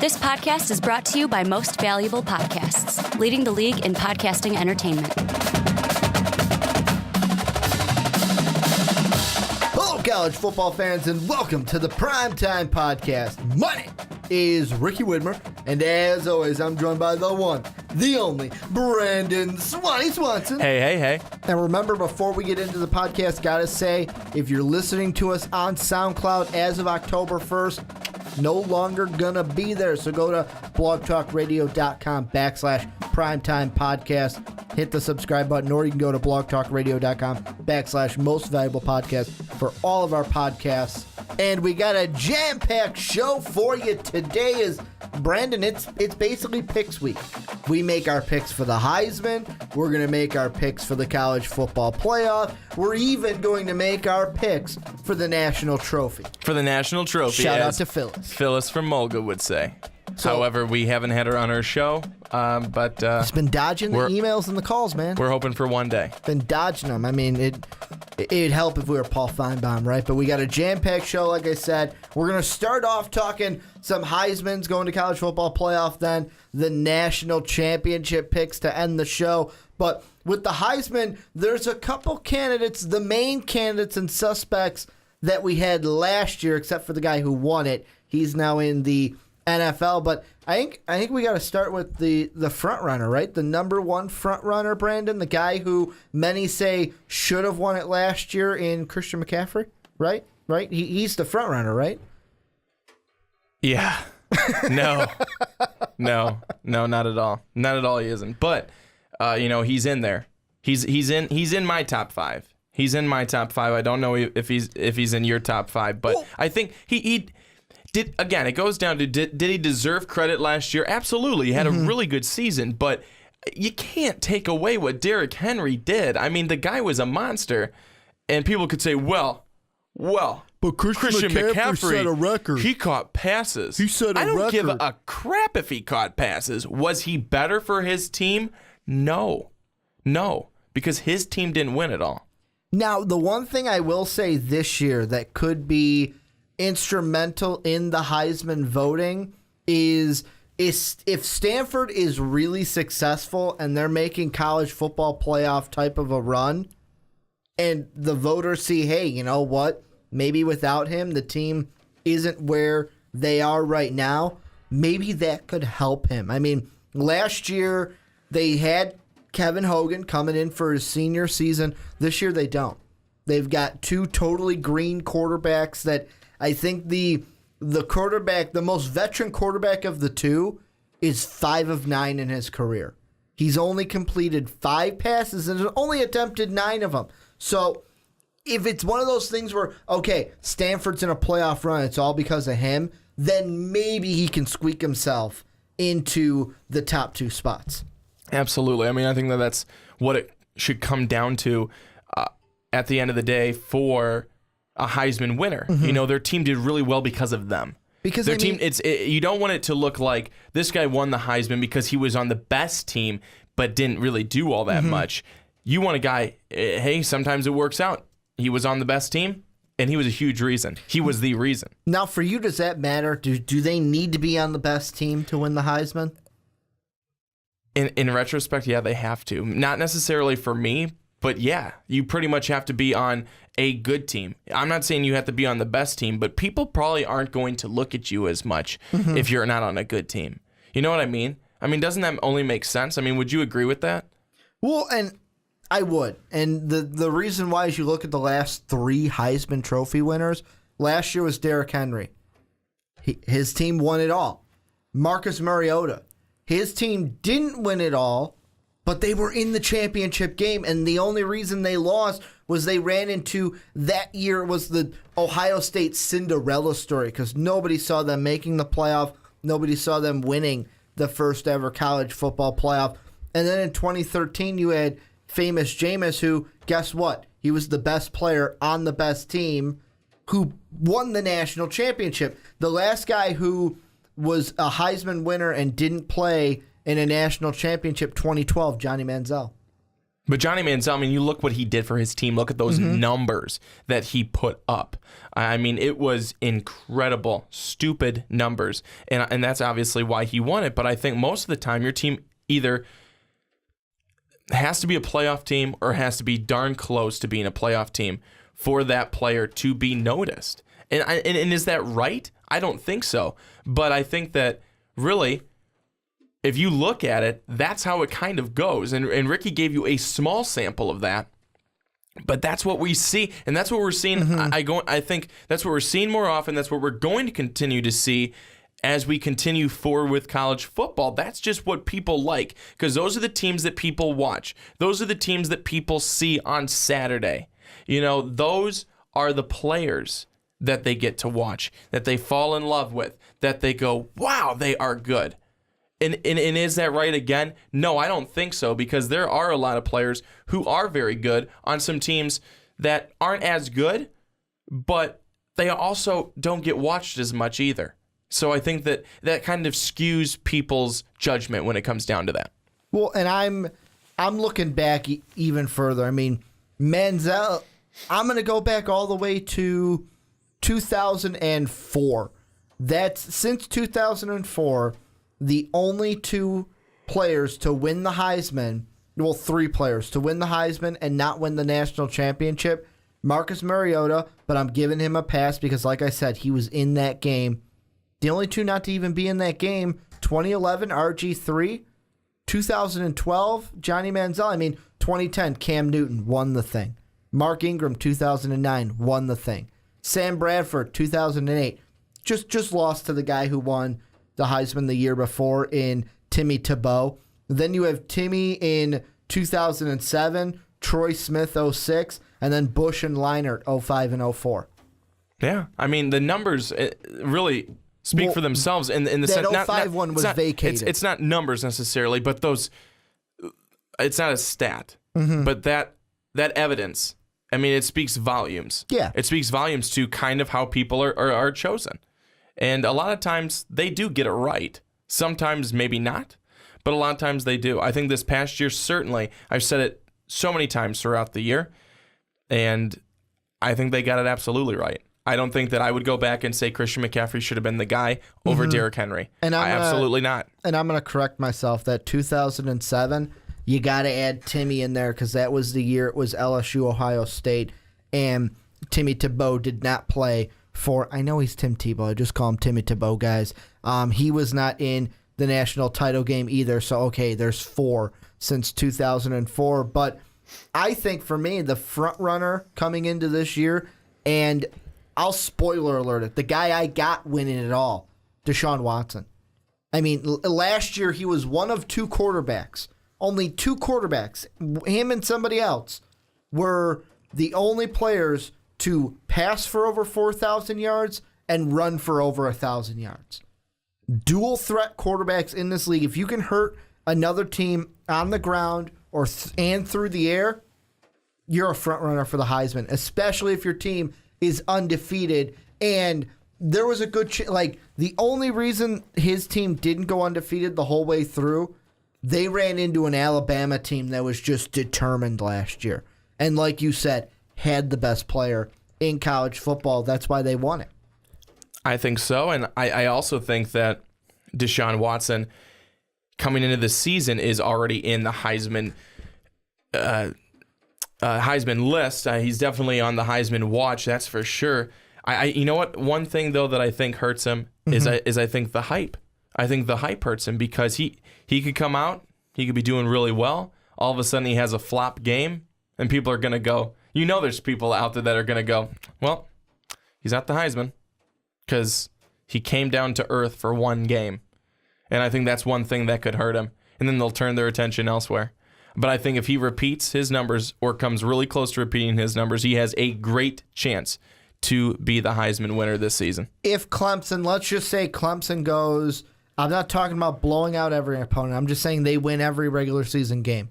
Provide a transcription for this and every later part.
This podcast is brought to you by Most Valuable Podcasts, leading the league in podcasting entertainment. Hello, college football fans, and welcome to the Primetime Podcast. My name is Ricky Widmer, and as always, I'm joined by the one, the only, Brandon Swanson. Hey. And remember, before we get into the podcast, gotta say, if you're listening to us on SoundCloud as of October 1st, no longer gonna be there. So go to blogtalkradio.com/primetime podcast. Hit the subscribe button, or you can go to blogtalkradio.com/most valuable podcast for all of our podcasts. And we got a jam-packed show for you today. Is Brandon, it's basically picks week. We make our picks for the Heisman. We're going to make our picks for the college football playoff. We're even going to make our picks for the national trophy. Shout out to Phyllis. Phyllis from Mulga would say. So, however, we haven't had her on our show, but he's been dodging the emails and the calls, man. We're hoping for one day. Been dodging them. I mean, it'd help if we were Paul Feinbaum, right? But we got a jam-packed show, like I said. We're going to start off talking some Heismans going to college football playoff, then the national championship picks to end the show. But with the Heisman, there's a couple candidates, the main candidates and suspects that we had last year, except for the guy who won it. He's now in the NFL, but I think we got to start with the front runner, right? The number one front runner, Brandon, the guy who many say should have won it last year in Christian McCaffrey, right? He's the front runner, right? Yeah. No, not at all. Not at all. He isn't. But he's in there. He's in my top five. He's in my top five. I don't know if he's in your top five, but I think he did. Again, it goes down to did he deserve credit last year? Absolutely. He had a really good season, but you can't take away what Derrick Henry did. I mean, the guy was a monster, and people could say, well, but Christian McCaffrey set a record. He caught passes. He set a I don't record. give a crap if he caught passes. Was he better for his team? No, because his team didn't win it all. Now, the one thing I will say this year that could be instrumental in the Heisman voting is if Stanford is really successful and they're making college football playoff type of a run, and the voters see, hey, you know what? Maybe without him, the team isn't where they are right now. Maybe that could help him. I mean, last year they had Kevin Hogan coming in for his senior season. This year they don't. They've got two totally green quarterbacks that I think the quarterback, the most veteran quarterback of the two, is 5 of 9 in his career. He's only completed 5 passes and has only attempted 9 of them. So if it's one of those things where, okay, Stanford's in a playoff run, it's all because of him, then maybe he can squeak himself into the top 2 spots. Absolutely. I mean, I think that's what it should come down to at the end of the day for a Heisman winner. Mm-hmm. Their team did really well because of them. Because their team, you don't want it to look like this guy won the Heisman because he was on the best team but didn't really do all that much. You want a guy, hey, sometimes it works out. He was on the best team, and he was a huge reason. He was the reason. Now, for you, does that matter? Do they need to be on the best team to win the Heisman? In retrospect, yeah, they have to. Not necessarily for me, but yeah, you pretty much have to be on a good team. I'm not saying you have to be on the best team, but people probably aren't going to look at you as much if you're not on a good team. You know what I mean? I mean, doesn't that only make sense? I mean, would you agree with that? Well, and I would. And the reason why is you look at the last 3 Heisman Trophy winners. Last year was Derrick Henry. His team won it all. Marcus Mariota. His team didn't win it all, but they were in the championship game, and the only reason they lost was they ran into, that year was the Ohio State Cinderella story, because nobody saw them making the playoff. Nobody saw them winning the first ever college football playoff. And then in 2013, you had famous Jameis, who, guess what? He was the best player on the best team who won the national championship. The last guy who was a Heisman winner and didn't play in a national championship, 2012, Johnny Manziel. But Johnny Manziel, I mean, you look what he did for his team. Look at those numbers that he put up. I mean, it was incredible, stupid numbers. And that's obviously why he won it. But I think most of the time your team either has to be a playoff team or has to be darn close to being a playoff team for that player to be noticed. And is that right? I don't think so. But I think that really, if you look at it, that's how it kind of goes. And Ricky gave you a small sample of that. But that's what we see, and that's what we're seeing. I think that's what we're seeing more often. That's what we're going to continue to see as we continue forward with college football. That's just what people like, because those are the teams that people watch. Those are the teams that people see on Saturday. You know, those are the players that they get to watch, that they fall in love with, that they go, wow, they are good. And is that right again? No, I don't think so, because there are a lot of players who are very good on some teams that aren't as good, but they also don't get watched as much either. So I think that kind of skews people's judgment when it comes down to that. Well, and I'm looking back even further. I mean, Manziel, I'm going to go back all the way to 2004. That's since 2004. The only two players to win the Heisman, well, three players to win the Heisman and not win the national championship, Marcus Mariota, but I'm giving him a pass because, like I said, he was in that game. The only two not to even be in that game, 2011, RG3, 2012, Johnny Manziel. I mean, 2010, Cam Newton won the thing. Mark Ingram, 2009, won the thing. Sam Bradford, 2008, just lost to the guy who won the Heisman the year before in Timmy Tebow. Then you have Timmy in 2007, Troy Smith 06, and then Bush and Leinart 05 and 04. Yeah, I mean, the numbers really speak for themselves. In the sense, that 05 one was vacated. It's not numbers necessarily, but those. It's not a stat, but that evidence. I mean, it speaks volumes. Yeah, it speaks volumes to kind of how people are chosen. And a lot of times they do get it right. Sometimes maybe not, but a lot of times they do. I think this past year, certainly, I've said it so many times throughout the year, and I think they got it absolutely right. I don't think that I would go back and say Christian McCaffrey should have been the guy over Derrick Henry. And absolutely not. And I'm going to correct myself. That 2007, you got to add Timmy in there because that was the year it was LSU, Ohio State, and Timmy Tebow did not play for, I know he's Tim Tebow, I just call him Timmy Tebow, guys. He was not in the national title game either, so okay, there's 4 since 2004. But I think for me, the front runner coming into this year, and I'll spoiler alert it, the guy I got winning it all, DeShaun Watson. I mean, last year he was one of 2 quarterbacks, only 2 quarterbacks, him and somebody else, were the only players to pass for over 4,000 yards and run for over 1,000 yards. Dual threat quarterbacks in this league. If you can hurt another team on the ground or and through the air, you're a front runner for the Heisman, especially if your team is undefeated. And there was a good like the only reason his team didn't go undefeated the whole way through, they ran into an Alabama team that was just determined last year. And like you said, had the best player in college football. That's why they won it. I think so. And I also think that DeShaun Watson coming into the season is already in the Heisman list. He's definitely on the Heisman watch. That's for sure. You know what? One thing though that I think hurts him is I think the hype. I think the hype hurts him because he could come out, he could be doing really well. All of a sudden he has a flop game and people are going to go, you know, there's people out there that are going to go, well, he's not the Heisman because he came down to earth for one game. And I think that's one thing that could hurt him. And then they'll turn their attention elsewhere. But I think if he repeats his numbers or comes really close to repeating his numbers, he has a great chance to be the Heisman winner this season. If Clemson, let's just say Clemson goes, I'm not talking about blowing out every opponent. I'm just saying they win every regular season game.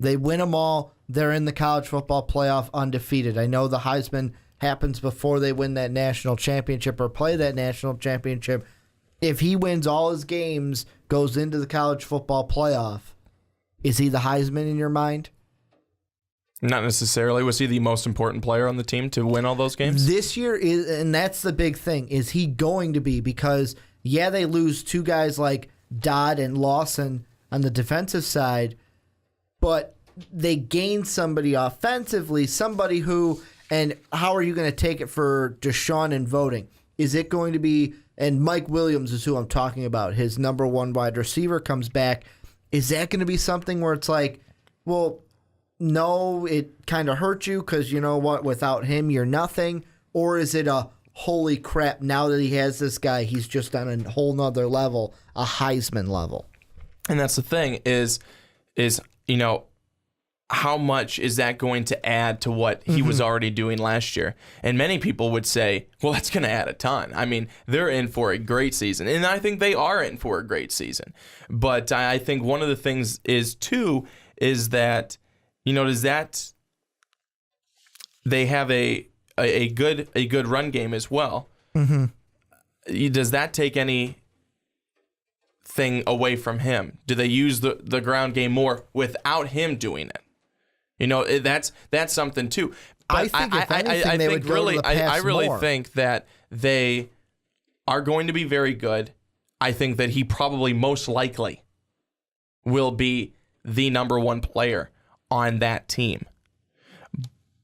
They win them all. They're in the college football playoff undefeated. I know the Heisman happens before they win that national championship or play that national championship. If he wins all his games, goes into the college football playoff, is he the Heisman in your mind? Not necessarily. Was he the most important player on the team to win all those games? This year is, and that's the big thing, is he going to be? Because, yeah, they lose two guys like Dodd and Lawson on the defensive side, but they gain somebody offensively, somebody who, and how are you going to take it for DeShaun in voting? Is it going to be, and Mike Williams is who I'm talking about, his number one wide receiver comes back. Is that going to be something where it's like, well, no, it kind of hurt you because you know what, without him, you're nothing? Or is it a, holy crap, now that he has this guy, he's just on a whole nother level, a Heisman level? And that's the thing is, you know, how much is that going to add to what he was already doing last year? And many people would say, well, that's going to add a ton. I mean, they're in for a great season, and I think they are in for a great season. But I think one of the things is that, you know, does that they have a good run game as well? Mm-hmm. Does that take anything away from him? Do they use the ground game more without him doing it? You know, that's something too. But I really think that they are going to be very good. I think that he probably most likely will be the number one player on that team.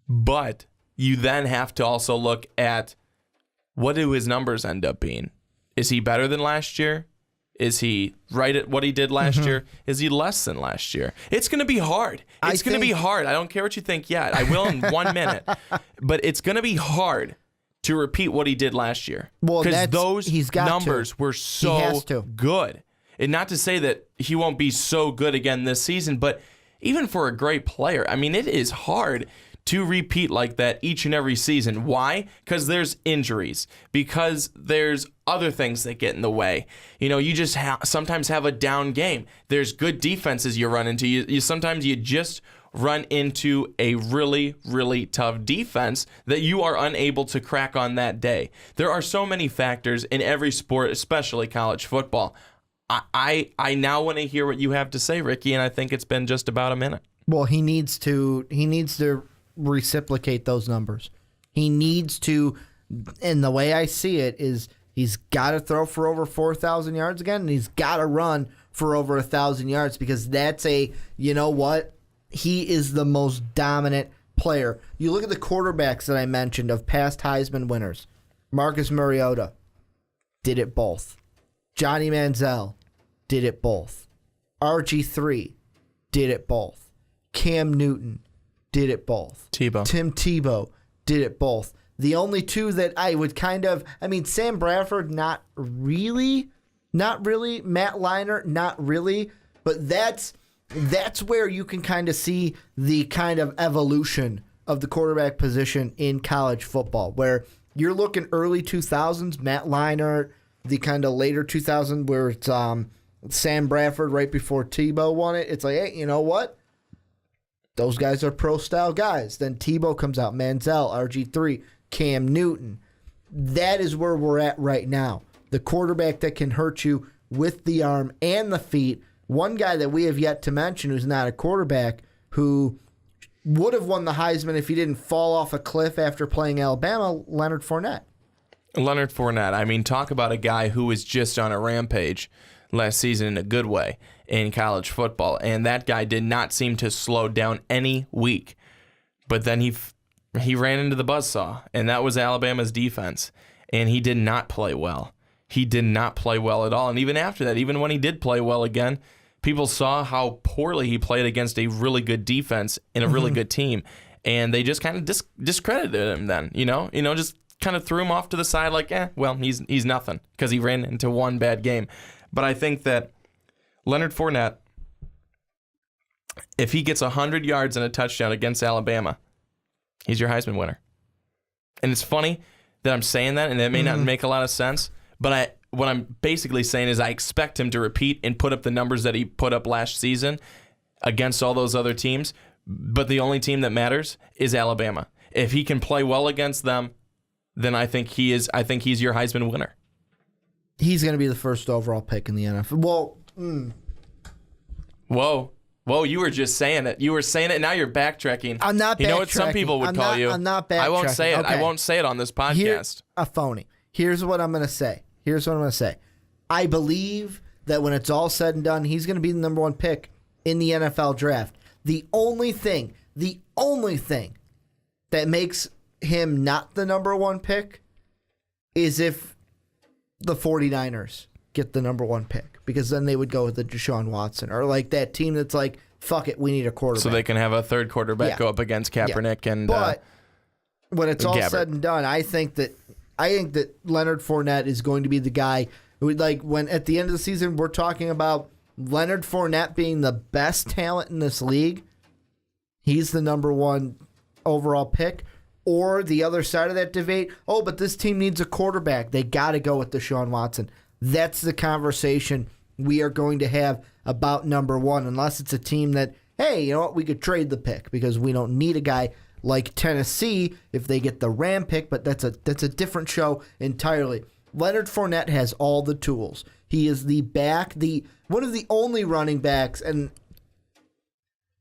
But you then have to also look at, what do his numbers end up being? Is he better than last year? Is he right at what he did last year? Is he less than last year? It's going to be hard. It's going to be hard. I don't care what you think yet. I will in 1 minute. But it's going to be hard to repeat what he did last year. Well, because those numbers were so good. And not to say that he won't be so good again this season, but even for a great player, I mean, it is hard to repeat like that each and every season. Why? Because there's injuries. Because there's other things that get in the way. You know, you just sometimes have a down game. There's good defenses you run into. You sometimes you just run into a really, really tough defense that you are unable to crack on that day. There are so many factors in every sport, especially college football. I now want to hear what you have to say, Ricky, and I think it's been just about a minute. Well, he needs to reciprocate those numbers. He needs to, and the way I see it is he's got to throw for over 4,000 yards again, and he's got to run for over 1,000 yards, because that's you know what? He is the most dominant player. You look at the quarterbacks that I mentioned of past Heisman winners. Marcus Mariota did it both. Johnny Manziel did it both. RG3 did it both. Cam Newton did it both. Tim Tebow did it both. The only two that I would Sam Bradford, not really. Matt Leinart, not really. But that's where you can kind of see the kind of evolution of the quarterback position in college football, where you're looking early 2000s, Matt Leinart, the kind of later 2000s where it's Sam Bradford right before Tebow won it. It's like, hey, you know what? Those guys are pro-style guys. Then Tebow comes out, Manziel, RG3, Cam Newton. That is where we're at right now. The quarterback that can hurt you with the arm and the feet. One guy that we have yet to mention who's not a quarterback, who would have won the Heisman if he didn't fall off a cliff after playing Alabama, Leonard Fournette. Leonard Fournette. I mean, talk about a guy who was just on a rampage last season in a good way in college football, and that guy did not seem to slow down any week. But then he ran into the buzzsaw, and that was Alabama's defense, and he did not play well. He did not play well at all, and even after that, even when he did play well again, people saw how poorly he played against a really good defense and a really good team, and they just kind of discredited him then, just kind of threw him off to the side like, well, he's nothing, because he ran into one bad game. But I think that Leonard Fournette, if he gets 100 yards and a touchdown against Alabama, he's your Heisman winner. And it's funny that I'm saying that, and that may not make a lot of sense, but what I'm basically saying is I expect him to repeat and put up the numbers that he put up last season against all those other teams, but the only team that matters is Alabama. If he can play well against them, then I think he's your Heisman winner. He's going to be the first overall pick in the NFL. Well, Whoa. Whoa, you were just saying it. You were saying it, now you're backtracking. I'm not backtracking. You know what some people would call you? I'm not backtracking. I won't say it. Okay. I won't say it on this podcast. A phony. Here's what I'm going to say. I believe that when it's all said and done, he's going to be the number one pick in the NFL draft. The only thing that makes him not the number one pick is if the 49ers get the number one pick, because then they would go with the DeShaun Watson, or like that team that's like, fuck it, we need a quarterback. So they can have a third quarterback go up against Kaepernick and But when it's all Gabbert. said and done, I think that Leonard Fournette is going to be the guy who, like, when at the end of the season we're talking about Leonard Fournette being the best talent in this league, he's the number one overall pick. Or the other side of that debate, but this team needs a quarterback. They got to go with DeShaun Watson. That's the conversation we are going to have about number one, unless it's a team that, hey, you know what, we could trade the pick because we don't need a guy like Tennessee if they get the Ram pick, but that's a different show entirely. Leonard Fournette has all the tools. He is one of the only running backs, and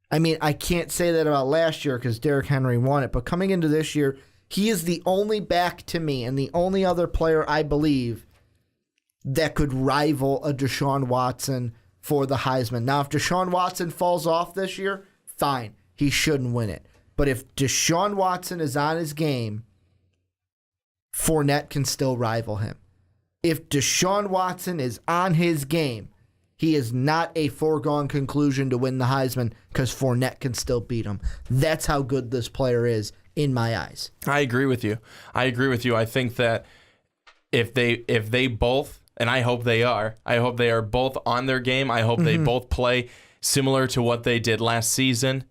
I mean, I can't say that about last year because Derrick Henry won it, but coming into this year, he is the only back to me and the only other player I believe that could rival a DeShaun Watson for the Heisman. Now, if DeShaun Watson falls off this year, fine. He shouldn't win it. But if DeShaun Watson is on his game, Fournette can still rival him. If DeShaun Watson is on his game, he is not a foregone conclusion to win the Heisman because Fournette can still beat him. That's how good this player is in my eyes. I agree with you. I think that if they both, and I hope they are both on their game. I hope they both play similar to what they did last season.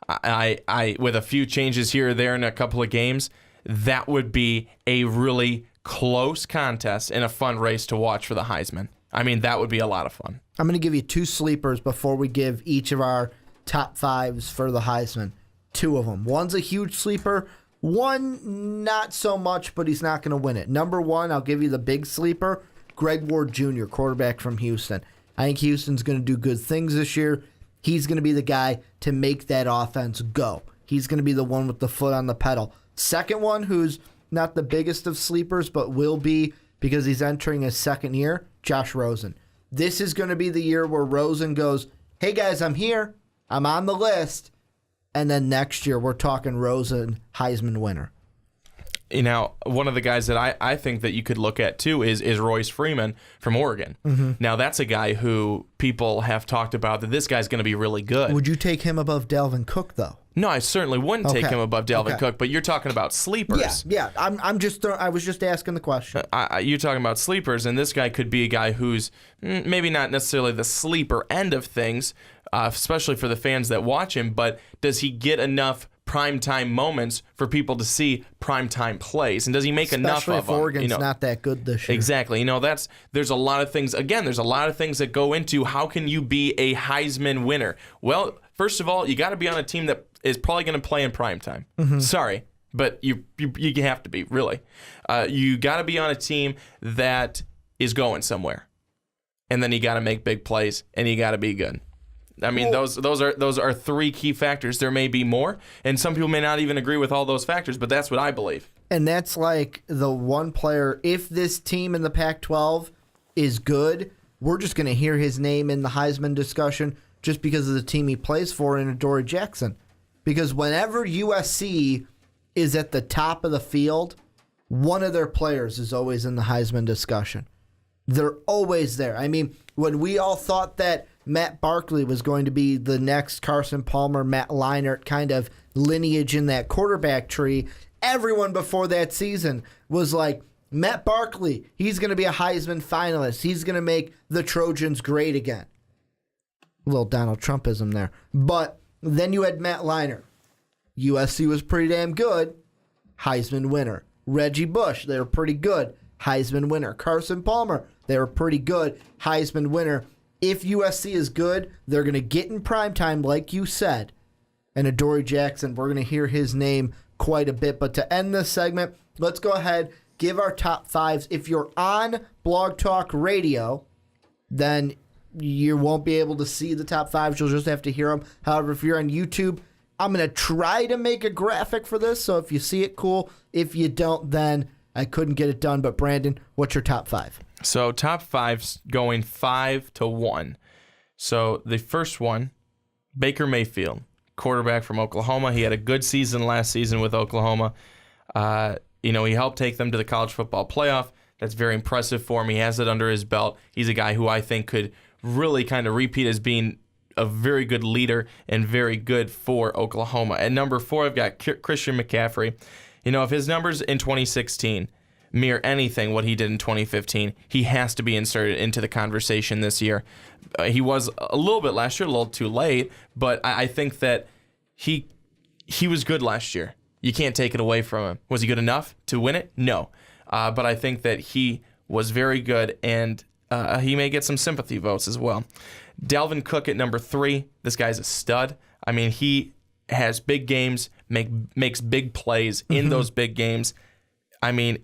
I with a few changes here or there in a couple of games, that would be a really close contest and a fun race to watch for the Heisman. I mean, that would be a lot of fun. I'm going to give you two sleepers before we give each of our top fives for the Heisman. Two of them. One's a huge sleeper. One, not so much, but he's not going to win it. Number one, I'll give you the big sleeper, Greg Ward Jr., quarterback from Houston. I think Houston's going to do good things this year. He's going to be the guy to make that offense go. He's going to be the one with the foot on the pedal. Second one, who's not the biggest of sleepers, but will be because he's entering his second year, Josh Rosen. This is going to be the year where Rosen goes, hey guys, I'm here. I'm on the list. And then next year, we're talking Rosen Heisman winner. You know, one of the guys that I think that you could look at too is Royce Freeman from Oregon. Mm-hmm. Now, that's a guy who people have talked about that this guy's going to be really good. Would you take him above Dalvin Cook, though? No, I certainly wouldn't take him above Dalvin Cook, but you're talking about sleepers. Yeah. I was just asking the question. You're talking about sleepers, and this guy could be a guy who's maybe not necessarily the sleeper end of things, especially for the fans that watch him, but does he get enough primetime moments for people to see primetime plays, and does he make enough of them? Especially if Oregon's not that good this year. Exactly. You know, there's a lot of things. Again, there's a lot of things that go into how can you be a Heisman winner. Well, first of all, you got to be on a team that is probably going to play in primetime. Mm-hmm. Sorry, but you have to be, really. You got to be on a team that is going somewhere, and then you got to make big plays, and you got to be good. I mean, those are three key factors. There may be more, and some people may not even agree with all those factors, but that's what I believe. And that's like the one player, if this team in the Pac-12 is good, we're just going to hear his name in the Heisman discussion just because of the team he plays for in Adoree Jackson. Because whenever USC is at the top of the field, one of their players is always in the Heisman discussion. They're always there. I mean, when we all thought that Matt Barkley was going to be the next Carson Palmer, Matt Leinart kind of lineage in that quarterback tree, everyone before that season was like, Matt Barkley, he's going to be a Heisman finalist. He's going to make the Trojans great again. A little Donald Trumpism there. But then you had Matt Leinart. USC was pretty damn good. Heisman winner. Reggie Bush, they were pretty good. Heisman winner. Carson Palmer, they were pretty good. Heisman winner. If USC is good, they're going to get in primetime, like you said. And Adoree Jackson, we're going to hear his name quite a bit. But to end this segment, let's go ahead, give our top fives. If you're on Blog Talk Radio, then you won't be able to see the top fives. You'll just have to hear them. However, if you're on YouTube, I'm going to try to make a graphic for this. So if you see it, cool. If you don't, then I couldn't get it done. But Brandon, what's your top five? So top five's going 5-1. So the first one, Baker Mayfield, quarterback from Oklahoma. He had a good season last season with Oklahoma. He helped take them to the college football playoff. That's very impressive for him. He has it under his belt. He's a guy who I think could really kind of repeat as being a very good leader and very good for Oklahoma. At number 4, I've got Christian McCaffrey. If his numbers in 2016 mirror anything what he did in 2015, he has to be inserted into the conversation this year. He was a little bit last year, a little too late, but I think that he was good last year. You can't take it away from him. Was he good enough to win it? No. But I think that he was very good, and he may get some sympathy votes as well. Dalvin Cook at number 3. This guy's a stud. I mean, he has big games, makes big plays in those big games. I mean,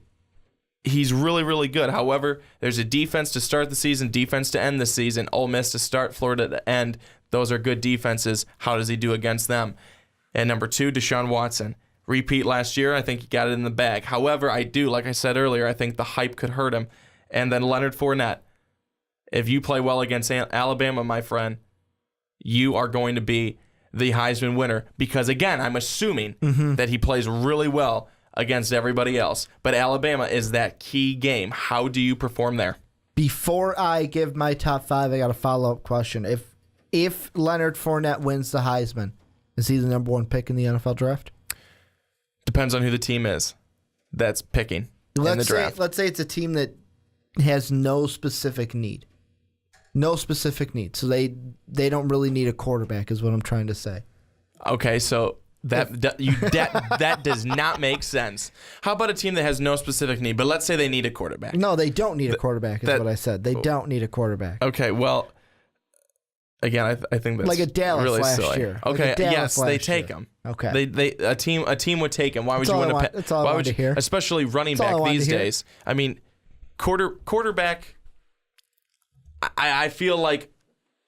he's really, really good. However, there's a defense to start the season, defense to end the season, Ole Miss to start, Florida to end. Those are good defenses. How does he do against them? And number 2, DeShaun Watson. Repeat last year, I think he got it in the bag. However, like I said earlier, I think the hype could hurt him. And then Leonard Fournette. If you play well against Alabama, my friend, you are going to be the Heisman winner. Because, again, I'm assuming that he plays really well against everybody else. But Alabama is that key game. How do you perform there? Before I give my top 5, I got a follow-up question. If Leonard Fournette wins the Heisman, is he the number 1 pick in the NFL draft? Depends on who the team is that's picking in the draft. Let's say it's a team that has no specific need. No specific need. So they don't really need a quarterback is what I'm trying to say. Okay, so that does not make sense. How about a team that has no specific need, but let's say they need a quarterback? No, they don't need a quarterback is what I said. They don't need a quarterback. Okay, well, again, I think that's like a Dallas really last silly. year. Okay, yes, they take him. Okay, a team would take him. Why would you want to pay? That's all I wanted to hear. Especially running back these days. I mean, quarterback. I feel like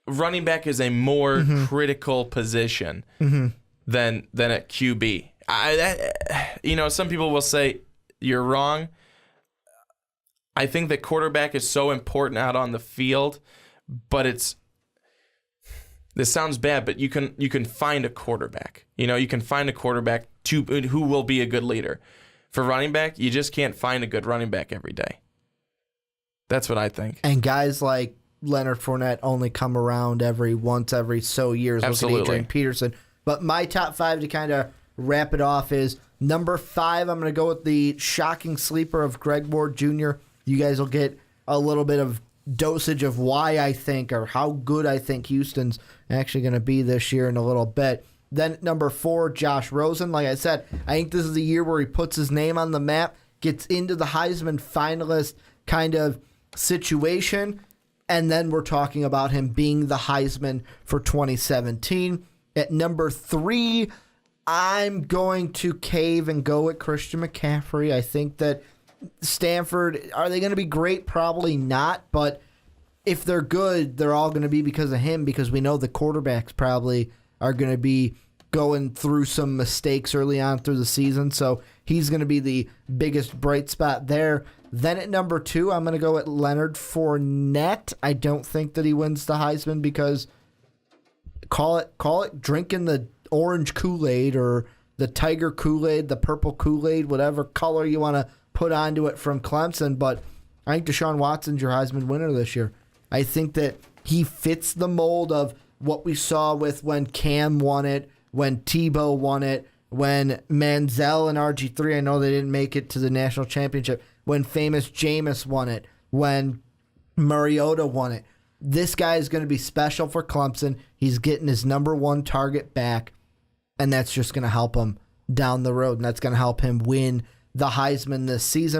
running back is a more critical position than at QB. Some people will say you're wrong. I think that quarterback is so important out on the field, but this sounds bad, but you can find a quarterback. You can find a quarterback who will be a good leader. For running back, you just can't find a good running back every day. That's what I think. And guys like Leonard Fournette only come around every so years. Absolutely. Look at Adrian Peterson. But my top 5 to kind of wrap it off is number 5. I'm going to go with the shocking sleeper of Greg Ward Jr. You guys will get a little bit of dosage of why I think or how good I think Houston's actually going to be this year in a little bit. Then number 4, Josh Rosen. Like I said, I think this is the year where he puts his name on the map, gets into the Heisman finalist kind of situation, and then we're talking about him being the Heisman for 2017. At number 3, I'm going to cave and go at Christian McCaffrey. I think that Stanford, are they going to be great? Probably not, but if they're good, they're all going to be because of him, because we know the quarterbacks probably are going to be going through some mistakes early on through the season, so he's going to be the biggest bright spot there. Then at number 2, I'm going to go at Leonard Fournette. I don't think that he wins the Heisman because call it drinking the orange Kool-Aid or the tiger Kool-Aid, the purple Kool-Aid, whatever color you want to put onto it from Clemson. But I think Deshaun Watson's your Heisman winner this year. I think that he fits the mold of what we saw with when Cam won it, when Tebow won it, when Manziel and RG3, I know they didn't make it to the national championship, when famous Jameis won it, when Mariota won it. This guy is going to be special for Clemson. He's getting his number 1 target back, and that's just going to help him down the road, and that's going to help him win the Heisman this season.